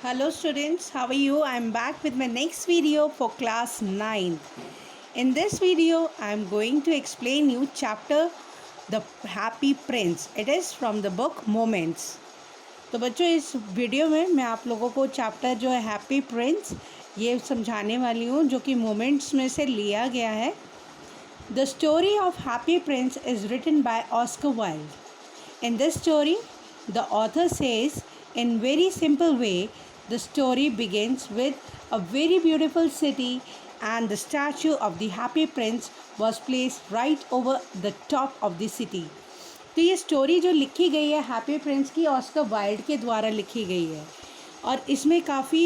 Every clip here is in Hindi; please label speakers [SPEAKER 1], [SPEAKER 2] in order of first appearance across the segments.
[SPEAKER 1] Hello students, how are you? I am back with my next video for class 9. In this video, I am going to explain you chapter The Happy Prince. It is from the book Moments. तो बच्चों इस वीडियो में मैं आप लोगों को चैप्टर जो है हैप्पी प्रिंस ये समझाने वाली हूँ जो कि मोमेंट्स में से लिया गया है. The story of Happy Prince is written by Oscar Wilde. In this story, the author says in very simple way, the story begins with a very beautiful city and the statue of the Happy Prince was placed right over the top of the city. तो ये स्टोरी जो लिखी गई है हैप्पी प्रिंस की ऑस्कर वाइल्ड के द्वारा लिखी गई है और इसमें काफ़ी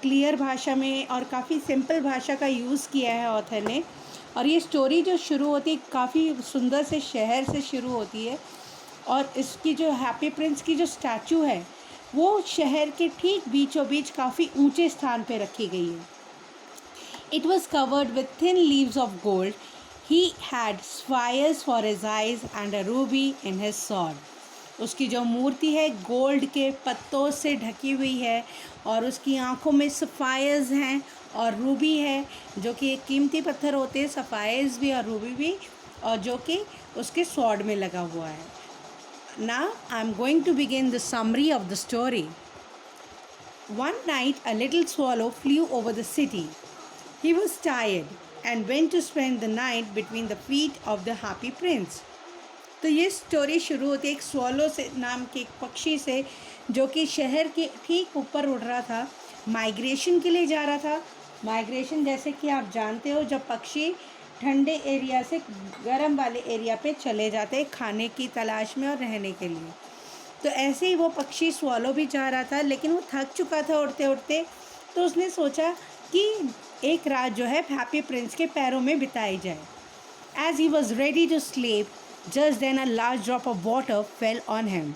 [SPEAKER 1] क्लियर भाषा में और काफ़ी सिंपल भाषा का यूज़ किया है ऑथर ने. और ये स्टोरी जो शुरू होती है काफ़ी सुंदर से शहर से शुरू होती है और इसकी जो हैप्पी प्रिंस की जो स्टैचू है वो शहर के ठीक बीचों बीच काफ़ी ऊंचे स्थान पे रखी गई है. It was covered with thin leaves of gold. He had spires for his eyes and a Ruby in his sword. उसकी जो मूर्ति है गोल्ड के पत्तों से ढकी हुई है और उसकी आँखों में सफ़ायर्स हैं और रूबी है जो कि एक कीमती पत्थर होते हैं, सफ़ायर्स भी और रूबी भी, और जो कि उसके स्वॉर्ड में लगा हुआ है. Now I am going to begin the summary of the story. One night a little swallow flew over the city. He was tired and went to spend the night between the feet of the happy prince. तो ये स्टोरी शुरू होती है एक स्वॉलो से नाम के एक पक्षी से जो कि शहर के ठीक ऊपर उड़ रहा था, माइग्रेशन के लिए जा रहा था. माइग्रेशन जैसे कि आप जानते हो जब पक्षी ठंडे एरिया से गर्म वाले एरिया पे चले जाते हैं खाने की तलाश में और रहने के लिए. तो ऐसे ही वो पक्षी स्वॉलो भी जा रहा था लेकिन वो थक चुका था उड़ते उड़ते. तो उसने सोचा कि एक रात जो है हैप्पी प्रिंस के पैरों में बिताई जाए. As he was ready to sleep just then a large drop of water fell on him.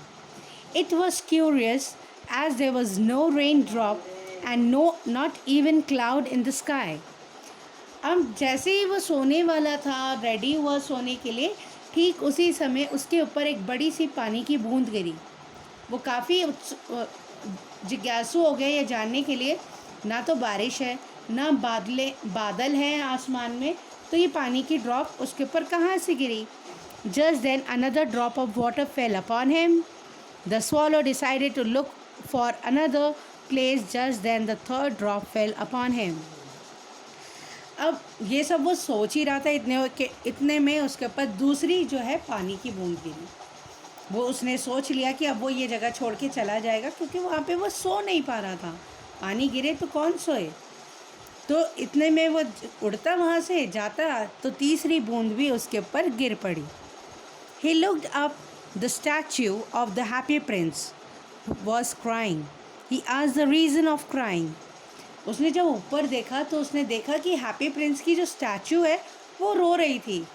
[SPEAKER 1] It was curious as there was no rain drop and not even cloud in the sky. अब जैसे ही वो सोने वाला था, रेडी हुआ सोने के लिए, ठीक उसी समय उसके ऊपर एक बड़ी सी पानी की बूंद गिरी. वो काफ़ी जिज्ञासु हो गए ये जानने के लिए ना तो बारिश है ना बादल हैं आसमान में, तो ये पानी की ड्रॉप उसके ऊपर कहाँ से गिरी. Just then another drop of water fell upon him. The swallow decided to look for another place. Just then the third drop fell upon him. अब ये सब वो सोच ही रहा था इतने में उसके ऊपर दूसरी जो है पानी की बूंद गिरी. वो उसने सोच लिया कि अब वो ये जगह छोड़ के चला जाएगा क्योंकि वहाँ पे वो सो नहीं पा रहा था. पानी गिरे तो कौन सोए. तो इतने में वो उड़ता वहाँ से जाता तो तीसरी बूंद भी उसके ऊपर गिर पड़ी. He looked up. The statue of the Happy Prince was crying. He asked the reason of crying. उसने जब ऊपर देखा तो उसने देखा कि हैप्पी प्रिंस की जो स्टैचू है वो रो रही थी.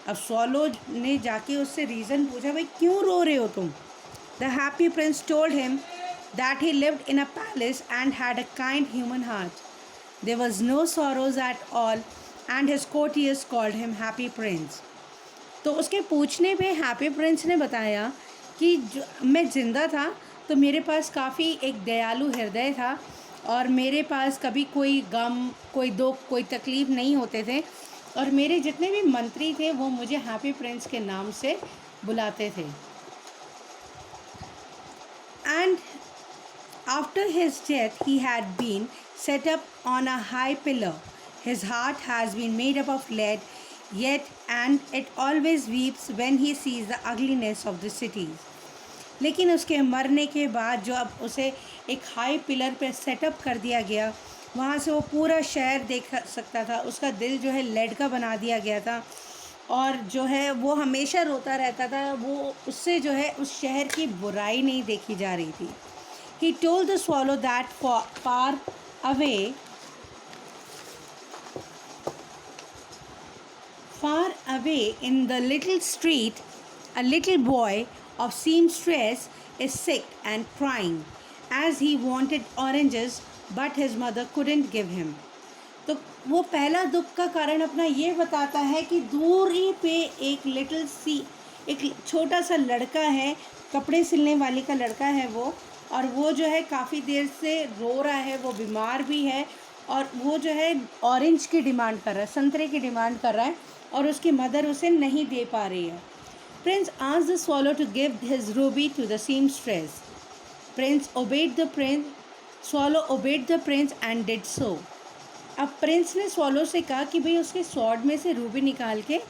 [SPEAKER 1] अब स्वॉलो ने जाके उससे रीज़न पूछा, भाई क्यों रो रहे हो तुम. The Happy Prince told him that he lived in a palace and had a kind human heart. There was no sorrows at all and his courtiers called him Happy Prince. तो उसके पूछने पे हैप्पी प्रिंस ने बताया कि मैं ज़िंदा था तो मेरे पास काफ़ी एक दयालु हृदय था और मेरे पास कभी कोई गम, कोई दुख, कोई तकलीफ़ नहीं होते थे और मेरे जितने भी मंत्री थे वो मुझे हैप्पी प्रिंस के नाम से बुलाते थे. And after his death he had been set up on a high pillar. His heart has been made up of lead yet and it always weeps when he sees the ugliness of the cities. लेकिन उसके मरने के बाद जो अब उसे एक हाई पिलर पे सेटअप कर दिया गया, वहाँ से वो पूरा शहर देख सकता था. उसका दिल जो है लेड का बना दिया गया था और जो है वो हमेशा रोता रहता था. वो उससे जो है उस शहर की बुराई नहीं देखी जा रही थी. He told the swallow that far away in the little street a little boy of seamstress is sick and crying as he wanted oranges but his mother couldn't give him. तो वो पहला दुख का कारण अपना ये बताता है कि दूरी पे एक छोटा सा लड़का है, कपड़े सिलने वाले का लड़का है वो, और वो जो है काफ़ी देर से रो रहा है, वो बीमार भी है और वो जो है ऑरेंज की डिमांड कर रहा है, संतरे की डिमांड कर रहा है और उसकी मदर उसे नहीं दे पा रही है। Prince asked the swallow to give his ruby to the seamstress. Swallow obeyed the prince and did so. अब प्रिंस ने स्वॉलो से कहा कि भाई उसके स्वॉर्ड में से रूबी निकाल के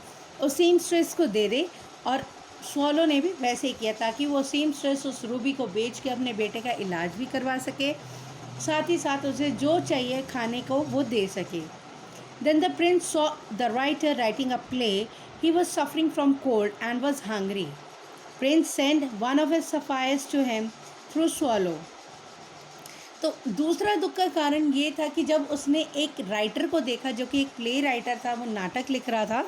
[SPEAKER 1] उस सीमस्ट्रेस को दे दे, और स्वॉलो ने भी वैसे ही किया ताकि वो सीमस्ट्रेस उस रूबी को बेच के अपने बेटे का इलाज भी करवा सके, साथ ही साथ उसे जो चाहिए खाने को वो दे सके। Then the prince saw the writer writing a play. He was suffering from cold and was hungry. Prince send one of his sapphires to him through swallow. तो दूसरा दुख का कारण ये था कि जब उसने एक राइटर को देखा जो कि एक प्ले राइटर था, वो नाटक लिख रहा था,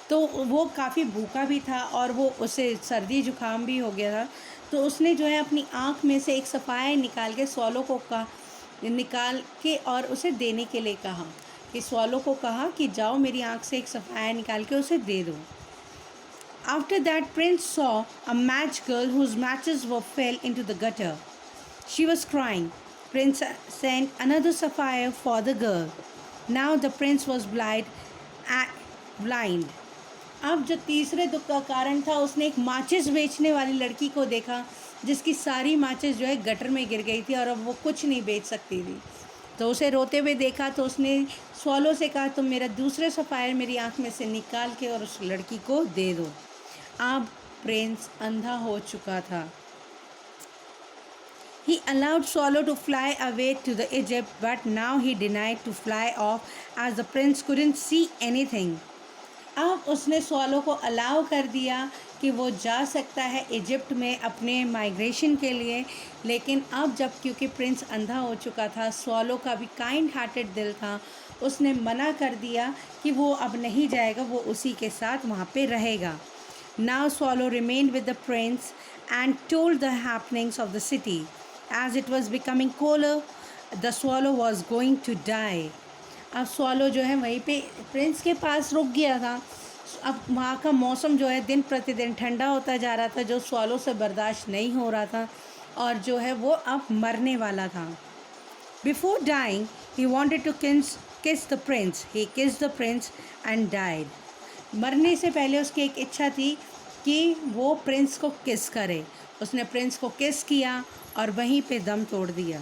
[SPEAKER 1] तो वो काफ़ी भूखा भी था और वो उसे सर्दी जुकाम भी हो गया था। तो उसने जो है अपनी आँख में से एक सफ़ाया निकाल के स्वॉलो को निकाल के और उसे देने के लिए कहा, कि स्वॉलो को कहा कि जाओ मेरी आँख से एक सफ़ाया निकाल के उसे दे दो। After that, Prince saw a match girl whose matches were fell into the gutter. She was crying. Prince sent another sapphire for the girl. Now the prince was blind. अब जो तीसरे दुख का कारण था, उसने एक माचिस बेचने वाली लड़की को देखा जिसकी सारी माचिस जो है गटर में गिर गई थी और अब वो कुछ नहीं बेच सकती थी। तो उसे रोते हुए देखा तो उसने स्वॉलो से कहा, तुम मेरा दूसरे सफ़ायर मेरी आँख में से निकाल के और उस लड़की को दे दो। अब प्रिंस अंधा हो चुका था। He allowed Swallow to fly away to the Egypt, but now he denied to fly off as the prince couldn't see anything. अब उसने स्वॉलो को अलाउ कर दिया कि वो जा सकता है इजिप्ट में अपने माइग्रेशन के लिए, लेकिन अब जब क्योंकि प्रिंस अंधा हो चुका था, स्वॉलो का भी काइंड हार्टेड दिल था, उसने मना कर दिया कि वो अब नहीं जाएगा, वो उसी के साथ वहाँ पे रहेगा। Now Swallow remained with the prince and told the happenings of the city. As it was becoming colder, the swallow was going to die. अब स्वॉलो जो है वहीं पे प्रिंस के पास रुक गया था। अब वहाँ का मौसम जो है दिन प्रतिदिन ठंडा होता जा रहा था, जो स्वॉलो से बर्दाश्त नहीं हो रहा था और जो है वो अब मरने वाला था। Before dying, he wanted to kiss the prince. He kissed the prince and died. मरने से पहले उसकी एक इच्छा थी कि वो प्रिंस को किस करे। उसने प्रिंस को किस किया और वहीं पे दम तोड़ दिया।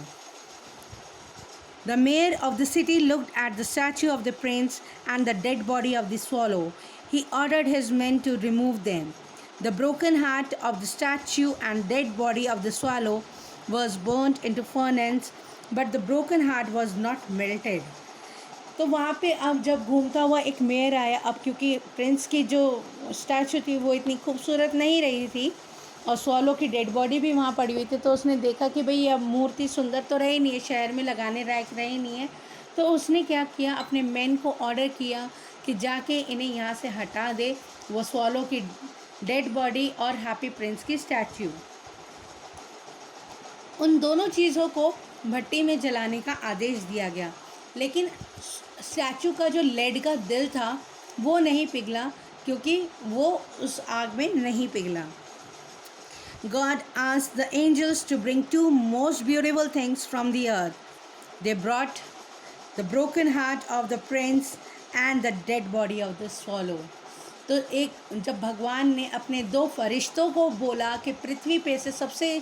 [SPEAKER 1] The mayor of the city looked at the statue of the prince and the dead body of the swallow. He ordered his men to remove them. The broken heart of the statue and dead body of the swallow was burnt into furnace, but the broken heart was not melted. तो वहाँ पे अब जब घूमता हुआ एक मेयर आया। अब क्योंकि प्रिंस की जो स्टैचू थी वो इतनी खूबसूरत नहीं रही थी और स्वॉलो की डेड बॉडी भी वहाँ पड़ी हुई थी, तो उसने देखा कि भाई अब मूर्ति सुंदर तो रही नहीं है, शहर में लगाने लायक रही नहीं है। तो उसने क्या किया, अपने मैन को ऑर्डर किया कि जाके इन्हें यहाँ से हटा दे, वो स्वॉलो की डेड बॉडी और हैप्पी प्रिंस की स्टैचू। उन दोनों चीज़ों को भट्टी में जलाने का आदेश दिया गया, लेकिन स्टैचू का जो लेड का दिल था वो नहीं पिघला, क्योंकि वो उस आग में नहीं पिघला। God asked the angels to bring two most beautiful things from the earth. They brought the broken heart of the prince and the dead body of the swallow. तो एक जब भगवान ने अपने दो फरिश्तों को बोला कि पृथ्वी पे से सबसे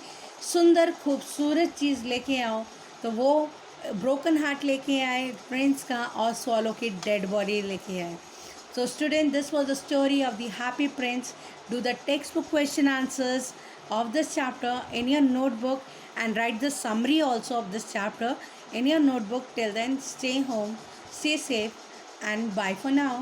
[SPEAKER 1] सुंदर खूबसूरत चीज़ लेके आओ, तो वो ब्रोकन हार्ट लेके आए प्रिंस का और स्वॉलो की डेड बॉडी लेके आए। So student, this was the story of the happy prince. Do the textbook question answers of this chapter in your notebook and write the summary also of this chapter in your notebook. Till then, stay home, stay safe, and bye for now.